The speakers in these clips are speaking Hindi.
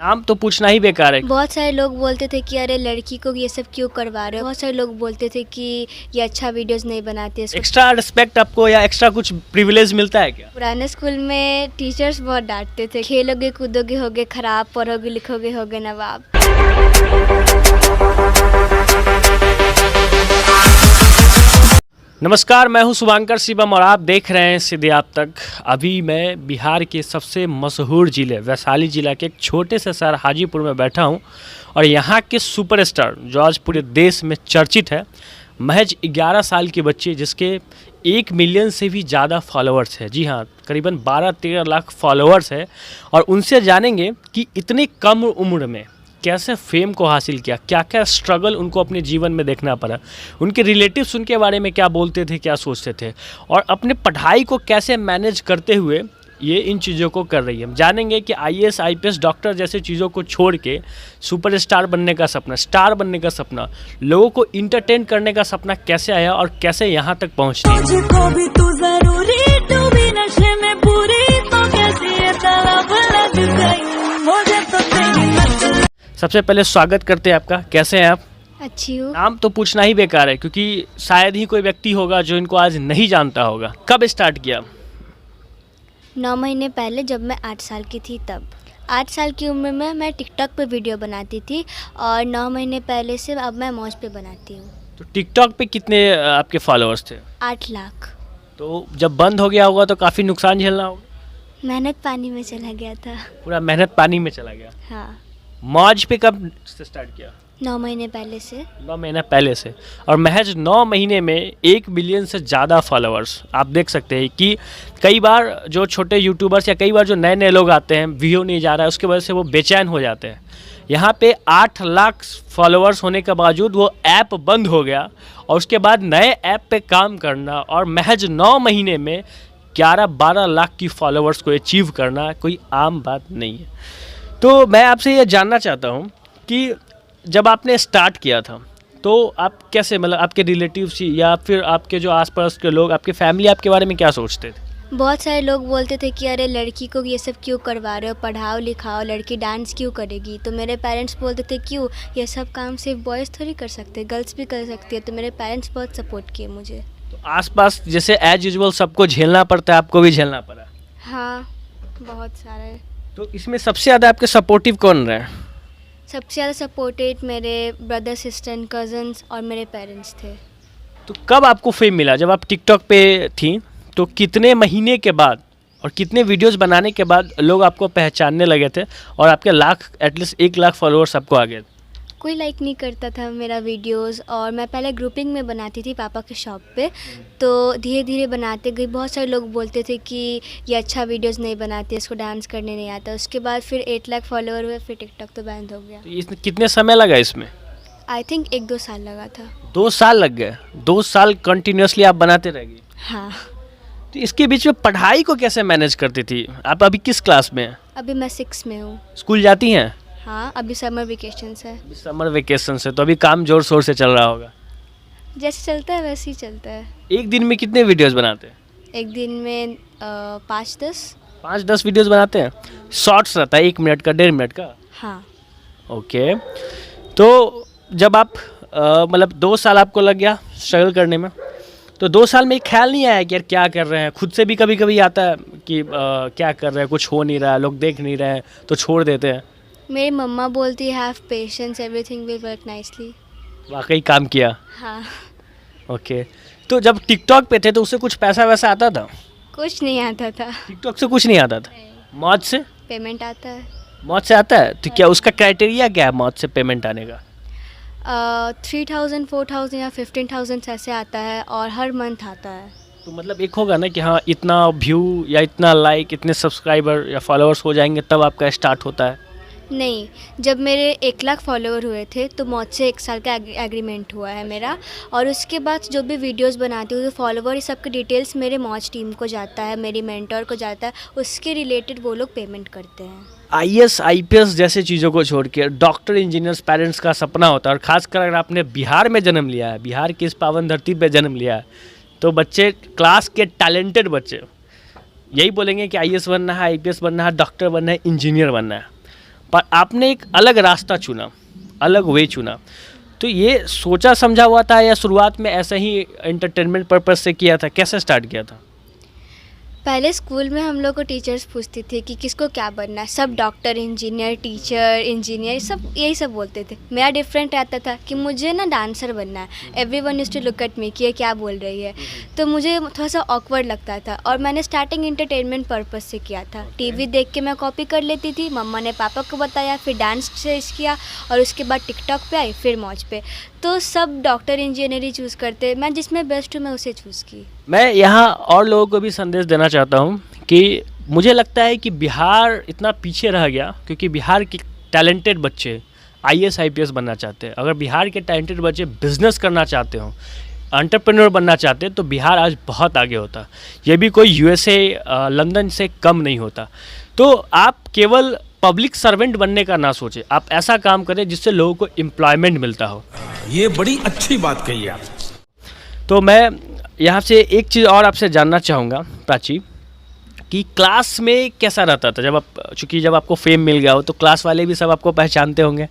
नाम तो पूछना ही बेकार है। बहुत सारे लोग बोलते थे कि अरे लड़की को ये सब क्यों करवा रहे हो। बहुत सारे लोग बोलते थे कि ये अच्छा वीडियोस नहीं बनाती इसको। एक्स्ट्रा रिस्पेक्ट आपको या एक्स्ट्रा कुछ प्रिविलेज मिलता है क्या? पुराने स्कूल में टीचर्स बहुत डांटते थे, खेलोगे कूदोगे होगे खराब, पढ़ोगे लिखोगे होगे नवाब। नमस्कार, मैं हूं शुभांकर शिवम और आप देख रहे हैं सीधे आप तक। अभी मैं बिहार के सबसे मशहूर ज़िले वैशाली ज़िला के एक छोटे से शहर हाजीपुर में बैठा हूं और यहां के सुपरस्टार जो आज पूरे देश में चर्चित है, महज 11 साल के बच्चे जिसके 1 मिलियन से भी ज़्यादा फॉलोअर्स है। जी हाँ, करीबन 12-13 लाख फॉलोअर्स है और उनसे जानेंगे कि इतनी कम उम्र में कैसे फेम को हासिल किया, क्या क्या स्ट्रगल उनको अपने जीवन में देखना पड़ा, उनके रिलेटिव्स उनके बारे में क्या बोलते थे, क्या सोचते थे और अपने पढ़ाई को कैसे मैनेज करते हुए ये इन चीज़ों को कर रही है। हम जानेंगे कि आईएएस, आईपीएस, डॉक्टर जैसे चीज़ों को छोड़ के सुपरस्टार बनने का सपना, स्टार बनने का सपना, लोगों को इंटरटेन करने का सपना कैसे आया और कैसे यहाँ तक पहुँचती है। सबसे पहले स्वागत करते हैं आपका, कैसे हैं आप? अच्छी हूँ। नाम तो पूछना ही बेकार है क्योंकि शायद ही कोई व्यक्ति होगा जो इनको आज नहीं जानता होगा। कब स्टार्ट किया? 9 महीने पहले जब मैं 8 साल की थी तब। 8 साल की उम्र में मैं टिकटॉक पे वीडियो बनाती थी और 9 महीने पहले से अब मैं मौज पे बनाती हूँ। तो टिकटॉक पे कितने आपके फॉलोअर्स थे? 8 लाख। तो जब बंद हो गया होगा तो काफ़ी नुकसान झेलना होगा। मेहनत पानी में चला गया था। पूरा मेहनत पानी में चला गया। हाँ, मौज पे कब से स्टार्ट किया? 9 महीने पहले से। 9 महीना पहले से। और महज 9 महीने में 1 मिलियन से ज़्यादा फॉलोअर्स। आप देख सकते हैं कि कई बार जो छोटे यूट्यूबर्स या कई बार जो नए नए लोग आते हैं, व्यू नहीं जा रहा है, उसकी वजह से वो बेचैन हो जाते हैं। यहाँ पे 8 लाख फॉलोअर्स होने के बावजूद वो ऐप बंद हो गया और उसके बाद नए ऐप पे काम करना और महज 9 महीने में 11-12 लाख की फॉलोअर्स को अचीव करना कोई आम बात नहीं है। तो मैं आपसे ये जानना चाहता हूँ कि जब आपने स्टार्ट किया था तो आप कैसे, मतलब आपके रिलेटिव्स या फिर आपके जो आसपास के लोग, आपके फैमिली आपके बारे में क्या सोचते थे? बहुत सारे लोग बोलते थे कि अरे लड़की को ये सब क्यों करवा रहे हो, पढ़ाओ लिखाओ, लड़की डांस क्यों करेगी। तो मेरे पेरेंट्स बोलते थे क्यों, ये सब काम सिर्फ बॉयज़ थोड़ी कर सकते, गर्ल्स भी कर सकती है। तो मेरे पेरेंट्स बहुत सपोर्ट किए मुझे। तो आसपास जैसे एज यूजुअल सबको झेलना पड़ता है, आपको भी झेलना पड़ा? हाँ, बहुत सारे। तो इसमें सबसे ज़्यादा आपके सपोर्टिव कौन रहे? सबसे ज़्यादा सपोर्टेड मेरे ब्रदर, सिस्टर, कज़न्स और मेरे पेरेंट्स थे। तो कब आपको फेम मिला? जब आप टिकटॉक पे थी तो कितने महीने के बाद और कितने वीडियोस बनाने के बाद लोग आपको पहचानने लगे थे और आपके एटलीस्ट 1 लाख फॉलोअर्स आपको आ गए थे? कोई लाइक नहीं करता था मेरा वीडियोस और मैं पहले ग्रुपिंग में बनाती थी पापा के शॉप पे। तो धीरे धीरे बनाते गई। बहुत सारे लोग बोलते थे कि ये अच्छा वीडियोस नहीं बनाती, इसको डांस करने नहीं आता। उसके बाद फिर 8 लाख फॉलोअर हुए, फिर टिकटॉक तो बैंड हो गया। तो इसमें कितने समय लगा इसमें? आई थिंक 1-2 साल लगा था। 2 साल लग गए? 2 साल कंटिन्यूसली आप बनाते रह गए? हाँ। तो इसके बीच में पढ़ाई को कैसे मैनेज करती थी? आप अभी किस क्लास में हैं? अभी मैं 6 में हूँ। स्कूल जाती हैं? हाँ, अभी समर वेकेशंस है। समर वेकेशन से तो अभी काम जोर शोर से चल रहा होगा। जैसे चलता है वैसे ही चलता है। एक दिन में कितने वीडियोस बनाते हैं? एक दिन में 5-10। 5-10 वीडियोस बनाते हैं। शॉर्ट्स रहता है 1 मिनट का, 1.5 मिनट का? हाँ। ओके। तो जब आप मतलब 2 साल आपको लग गया स्ट्रगल करने में, तो 2 साल में एक ख्याल नहीं आया कि यार क्या कर रहे हैं? खुद से भी कभी कभी आता है कि क्या कर रहे हैं, कुछ हो नहीं रहा है, लोग देख नहीं रहे हैं तो छोड़ देते हैं? मेरी मम्मा बोलती है have patience, everything will work nicely. वाकई काम किया? हाँ। ओके। तो जब टिकटॉक पे थे तो उससे कुछ पैसा वैसा आता था? कुछ नहीं आता था। टिकटॉक से कुछ नहीं आता था? मौज से? पेमेंट आता है। मौज से आता है? तो क्या उसका क्राइटेरिया क्या है मौज से पेमेंट आने का? 3000, 4000 या 15,000 ऐसे आता है और हर मंथ आता है। तो मतलब एक होगा ना कि हाँ इतना व्यू या इतना लाइक, इतने सब्सक्राइबर या फॉलोअर्स हो जाएंगे तब आपका स्टार्ट होता है? नहीं, जब मेरे 1 लाख फॉलोअर हुए थे तो मौज से 1 साल का एग्रीमेंट हुआ है मेरा। और उसके बाद जो भी वीडियोस बनाती हूँ तो फॉलोअर सबके डिटेल्स मेरे मौज टीम को जाता है, मेरी मेंटर को जाता है, उसके रिलेटेड वो लोग पेमेंट करते हैं। आईएएस, आईपीएस जैसे चीज़ों को छोड़ के डॉक्टर, इंजीनियर्स पेरेंट्स का सपना होता है और ख़ासकर अगर आपने बिहार में जन्म लिया है, बिहार की इस पावन धरती पे जन्म लिया है, तो बच्चे, क्लास के टैलेंटेड बच्चे यही बोलेंगे कि आईएएस बनना है, आईपीएस बनना है, डॉक्टर बनना है, इंजीनियर बनना है। पर आपने एक अलग रास्ता चुना, अलग वे चुना। तो ये सोचा समझा हुआ था या शुरुआत में ऐसा ही एंटरटेनमेंट पर्पस से किया था, कैसे स्टार्ट किया था? पहले स्कूल में हम लोग को टीचर्स पूछती थी कि किसको क्या बनना है, सब डॉक्टर, इंजीनियर, टीचर, इंजीनियर, सब यही सब बोलते थे। मेरा डिफरेंट रहता था कि मुझे ना डांसर बनना है। Everyone used to look at me कि ये क्या बोल रही है, तो मुझे थोड़ा सा ऑकवर्ड लगता था। और मैंने स्टार्टिंग एंटरटेनमेंट पर्पस से किया था। टीवी देख के मैं कॉपी कर लेती थी, मम्मा ने पापा को बताया, फिर डांस से किया और उसके बाद टिकटॉक पे आई, फिर मौज पे। तो सब डॉक्टर, इंजीनियर ही चूज़ करते, मैं जिसमें बेस्ट हूँ मैं उसे चूज़ की। मैं यहाँ और लोगों को भी संदेश देना चाहता हूँ कि मुझे लगता है कि बिहार इतना पीछे रह गया क्योंकि बिहार के टैलेंटेड बच्चे आईएएस आईपीएस बनना चाहते हैं। अगर बिहार के टैलेंटेड बच्चे बिजनेस करना चाहते हो, एंटरप्रेन्योर बनना चाहते हैं, तो बिहार आज बहुत आगे होता। ये भी कोई यूएसए लंदन से कम नहीं होता। तो आप केवल पब्लिक सर्वेंट बनने का ना सोचें, आप ऐसा काम करें जिससे लोगों को एम्प्लॉयमेंट मिलता हो। ये बड़ी अच्छी बात कही आप। तो मैं यहाँ से एक चीज़ और आपसे जानना चाहूँगा प्राची, कि क्लास में कैसा रहता था जब आप, चूँकि जब आपको फेम मिल गया हो तो क्लास वाले भी सब आपको पहचानते होंगे,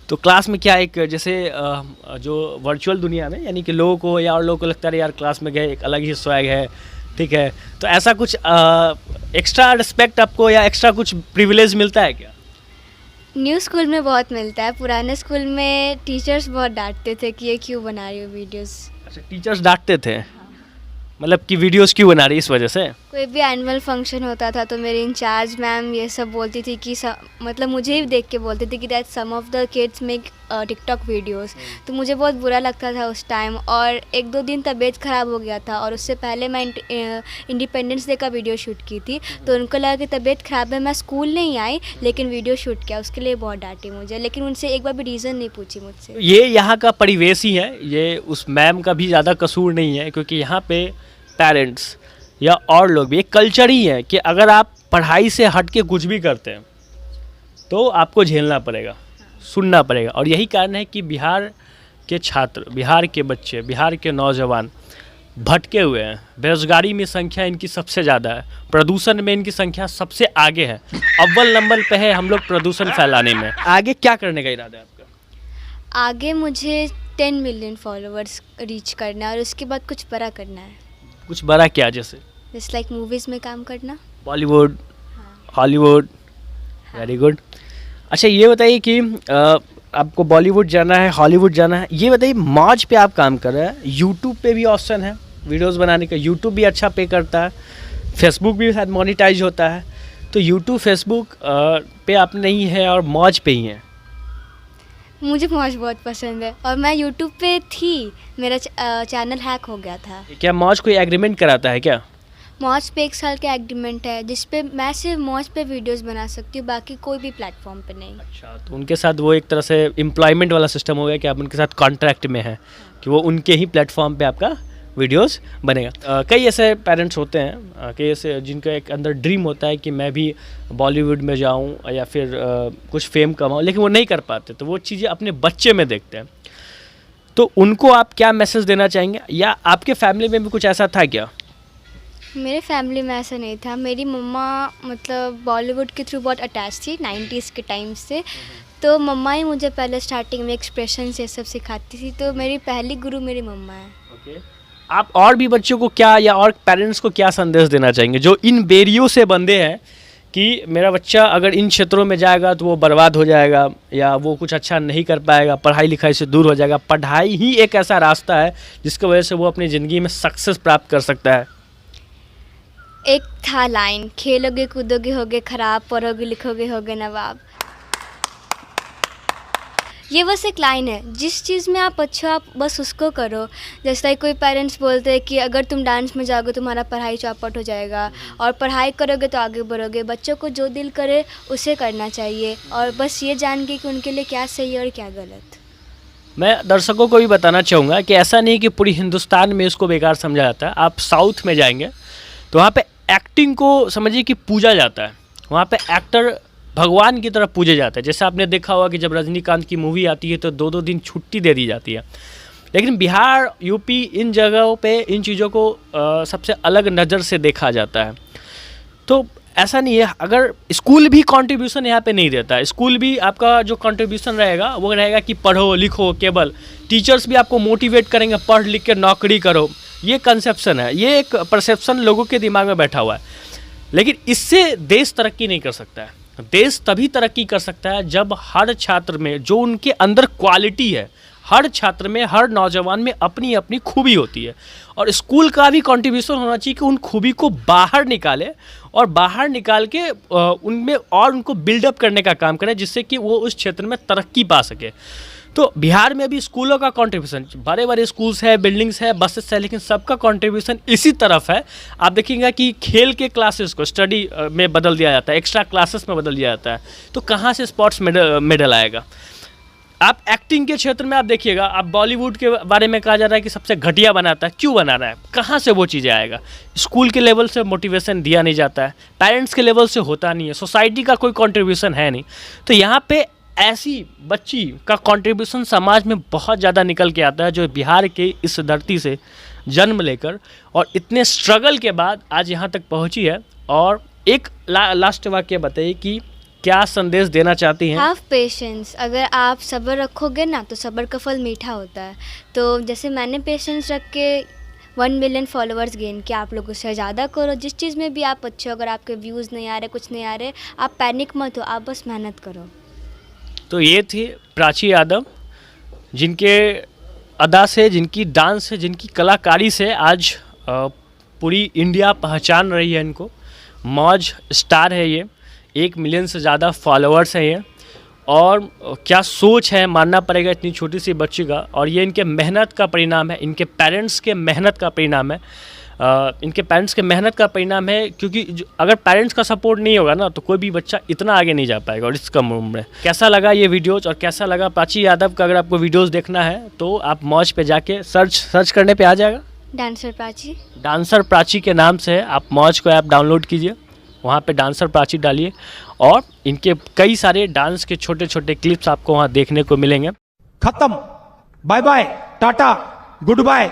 तो क्लास में क्या एक जैसे जो वर्चुअल दुनिया में यानी कि लोगों को या और लोगों को लगता है यार क्लास में गए एक अलग ही स्वैग है, ठीक है, तो ऐसा कुछ एक्स्ट्रा रिस्पेक्ट आपको या एक्स्ट्रा कुछ प्रिविलेज मिलता है क्या? न्यू स्कूल में बहुत मिलता है। पुराने स्कूल में टीचर्स बहुत डांटते थे कि ये क्यों बना रही हो वीडियोस। अच्छा, टीचर्स डांटते थे, मतलब कि वीडियोस क्यों बना रही इस वजह से? कोई भी एनुअल फंक्शन होता था तो मेरी इंचार्ज मैम ये सब बोलती थी कि मतलब मुझे ही देख के बोलती थी कि that some of the kids make TikTok videos. तो मुझे बहुत बुरा लगता था उस टाइम, और एक दो दिन तबीयत ख़राब हो गया था और उससे पहले मैं इंडिपेंडेंस डे का वीडियो शूट की थी। तो उनको लगा कि तबीयत ख़राब है, मैं स्कूल नहीं आई लेकिन वीडियो शूट किया, उसके लिए बहुत डांटी मुझे, लेकिन उनसे एक बार भी रीज़न नहीं पूछी मुझसे। ये यहाँ का परिवेश ही है, ये उस मैम का भी ज़्यादा कसूर नहीं है, क्योंकि यहाँ पे पेरेंट्स या और लोग भी, एक कल्चर ही है कि अगर आप पढ़ाई से हट के कुछ भी करते हैं तो आपको झेलना पड़ेगा, सुनना पड़ेगा। और यही कारण है कि बिहार के छात्र, बिहार के बच्चे, बिहार के नौजवान भटके हुए हैं। बेरोजगारी में संख्या इनकी सबसे ज़्यादा है, प्रदूषण में इनकी संख्या सबसे आगे है, अव्वल नंबर पे है हम लोग प्रदूषण फैलाने में। आगे क्या करने का इरादा है आपका? आगे मुझे 10 मिलियन फॉलोअर्स रीच करना है और उसके बाद कुछ बड़ा करना है। कुछ बड़ा क्या? जैसे जस्ट लाइक मूवीज़ में काम करना, बॉलीवुड, हॉलीवुड। Very good. अच्छा, ये बताइए कि आपको बॉलीवुड जाना है, हॉलीवुड जाना है, ये बताइए मौज पे आप काम कर रहे हैं, यूट्यूब पे भी ऑप्शन है वीडियोस बनाने का, यूट्यूब भी अच्छा पे करता है, फेसबुक भी शायद मोनेटाइज होता है, तो यूट्यूब फेसबुक पे आप नहीं है और मौज पे ही हैं? मुझे मौज बहुत पसंद है और मैं यूट्यूब पे थी, मेरा चैनल हैक हो गया था। क्या मौज कोई एग्रीमेंट कराता है क्या? मौज पे 1 साल का एग्रीमेंट है जिस पे मैं सिर्फ मौज पे वीडियोस बना सकती हूँ, बाकी कोई भी प्लेटफॉर्म पे नहीं। अच्छा, तो उनके साथ वो एक तरह से एम्प्लॉयमेंट वाला सिस्टम हो गया कि आप उनके साथ कॉन्ट्रैक्ट में हैं कि वो उनके ही प्लेटफॉर्म पे आपका वीडियोस बनेगा। कई ऐसे पेरेंट्स होते हैं, कई ऐसे जिनका एक अंदर ड्रीम होता है कि मैं भी बॉलीवुड में जाऊं या फिर कुछ फेम कमाऊं, लेकिन वो नहीं कर पाते, तो वो चीज़ें अपने बच्चे में देखते हैं। तो उनको आप क्या मैसेज देना चाहेंगे, या आपके फैमिली में भी कुछ ऐसा था क्या? मेरे फैमिली में ऐसा नहीं था। मेरी मम्मा मतलब बॉलीवुड के थ्रू बहुत अटैच थी 90s के टाइम से, तो मम्मा ही मुझे पहले स्टार्टिंग में एक्सप्रेशन ये सब सिखाती थी, तो मेरी पहली गुरु मेरी मम्मा है। ओके, आप और भी बच्चों को क्या या और पेरेंट्स को क्या संदेश देना चाहेंगे जो इन बेरियों से बंधे हैं कि मेरा बच्चा अगर इन क्षेत्रों में जाएगा तो वो बर्बाद हो जाएगा या वो कुछ अच्छा नहीं कर पाएगा, पढ़ाई लिखाई से दूर हो जाएगा? पढ़ाई ही एक ऐसा रास्ता है जिसकी वजह से वो अपनी ज़िंदगी में सक्सेस प्राप्त कर सकता है। एक था लाइन, खेलोगे कूदोगे होगे खराब, पढ़ोगे लिखोगे होगे नवाब। ये बस एक लाइन है, जिस चीज़ में आप अच्छे हो आप बस उसको करो। जैसा कोई पेरेंट्स बोलते हैं कि अगर तुम डांस में जाओगे तुम्हारा पढ़ाई चौपट हो जाएगा, और पढ़ाई करोगे तो आगे बढ़ोगे। बच्चों को जो दिल करे उसे करना चाहिए, और बस ये जान के कि उनके लिए क्या सही है और क्या गलत। मैं दर्शकों को भी बताना चाहूँगा कि ऐसा नहीं कि पूरी हिंदुस्तान में इसको बेकार समझा जाता है। आप साउथ में जाएंगे तो वहाँ पे एक्टिंग को समझिए कि पूजा जाता है, वहाँ पे एक्टर भगवान की तरफ पूजे जाते हैं। जैसे आपने देखा होगा कि जब रजनीकांत की मूवी आती है तो 2-2 दिन छुट्टी दे दी जाती है। लेकिन बिहार, यूपी, इन जगहों पे इन चीज़ों को सबसे अलग नज़र से देखा जाता है। तो ऐसा नहीं है, अगर स्कूल भी कंट्रीब्यूशन यहाँ पे नहीं देता है, स्कूल भी आपका जो कंट्रीब्यूशन रहेगा वो रहेगा कि पढ़ो लिखो केवल, टीचर्स भी आपको मोटिवेट करेंगे पढ़ लिख के नौकरी करो, ये कंसेप्शन है, ये एक परसेप्शन लोगों के दिमाग में बैठा हुआ है। लेकिन इससे देश तरक्की नहीं कर सकता है। देश तभी तरक्की कर सकता है जब हर छात्र में जो उनके अंदर क्वालिटी है, हर छात्र में, हर नौजवान में अपनी अपनी खूबी होती है, और स्कूल का भी कंट्रीब्यूशन होना चाहिए कि उन खूबी को बाहर निकाले और बाहर निकाल के उनमें और उनको बिल्डअप करने का काम करें, जिससे कि वो उस क्षेत्र में तरक्की पा सके। तो बिहार में भी स्कूलों का कंट्रीब्यूशन, बड़े बड़े स्कूल्स है, बिल्डिंग्स है, बसेस है, लेकिन सबका कंट्रीब्यूशन इसी तरफ है। आप देखेंगे कि खेल के क्लासेस को स्टडी में बदल दिया जाता है, एक्स्ट्रा क्लासेस में बदल दिया जाता है, तो कहाँ से स्पोर्ट्स मेडल आएगा। आप एक्टिंग के क्षेत्र में आप देखिएगा, आप बॉलीवुड के बारे में कहा जा रहा है कि सबसे घटिया बनाता है, क्यों बना रहा है, कहाँ से वो चीज़ें आएगा। स्कूल के लेवल से मोटिवेशन दिया नहीं जाता है, पेरेंट्स के लेवल से होता नहीं है, सोसाइटी का कोई कंट्रीब्यूशन है नहीं। तो यहाँ पे ऐसी बच्ची का कंट्रीब्यूशन समाज में बहुत ज़्यादा निकल के आता है, जो बिहार के इस धरती से जन्म लेकर और इतने स्ट्रगल के बाद आज यहाँ तक पहुँची है। और एक लास्ट वाक्य बताइए कि क्या संदेश देना चाहती हैं? Have patience. अगर आप सब्र रखोगे ना तो सब्र का फल मीठा होता है। तो जैसे मैंने पेशेंस रख के 1 मिलियन फॉलोअर्स गेन किया, आप लोग उससे ज़्यादा करो। जिस चीज़ में भी आप अच्छे हो, अगर आपके व्यूज़ नहीं आ रहे, कुछ नहीं आ रहे, आप पैनिक मत हो, आप बस मेहनत करो। तो ये थी प्राची यादव, जिनके अदा से, जिनकी डांस से, जिनकी कलाकारी से आज पूरी इंडिया पहचान रही है इनको। मौज स्टार है ये, 1 मिलियन से ज़्यादा फॉलोअर्स हैं ये, और क्या सोच है, मानना पड़ेगा इतनी छोटी सी बच्ची का। और ये इनके मेहनत का परिणाम है, इनके पेरेंट्स के मेहनत का परिणाम है, इनके पेरेंट्स के मेहनत का परिणाम है। क्योंकि अगर पेरेंट्स का सपोर्ट नहीं होगा ना, तो कोई भी बच्चा इतना आगे नहीं जा पाएगा, और इस कम उम्र में। कैसा लगा ये वीडियोज़ और कैसा लगा प्राची यादव का? अगर आपको वीडियोज़ देखना है तो आप मौज पे जाके सर्च करने पे आ जाएगा, डांसर प्राची। डांसर प्राची के नाम से है, आप मौज को ऐप डाउनलोड कीजिए, वहाँ पे डांसर प्राची डालिए, और इनके कई सारे डांस के छोटे छोटे क्लिप्स आपको वहाँ देखने को मिलेंगे। खत्म, bye bye, tata, good bye.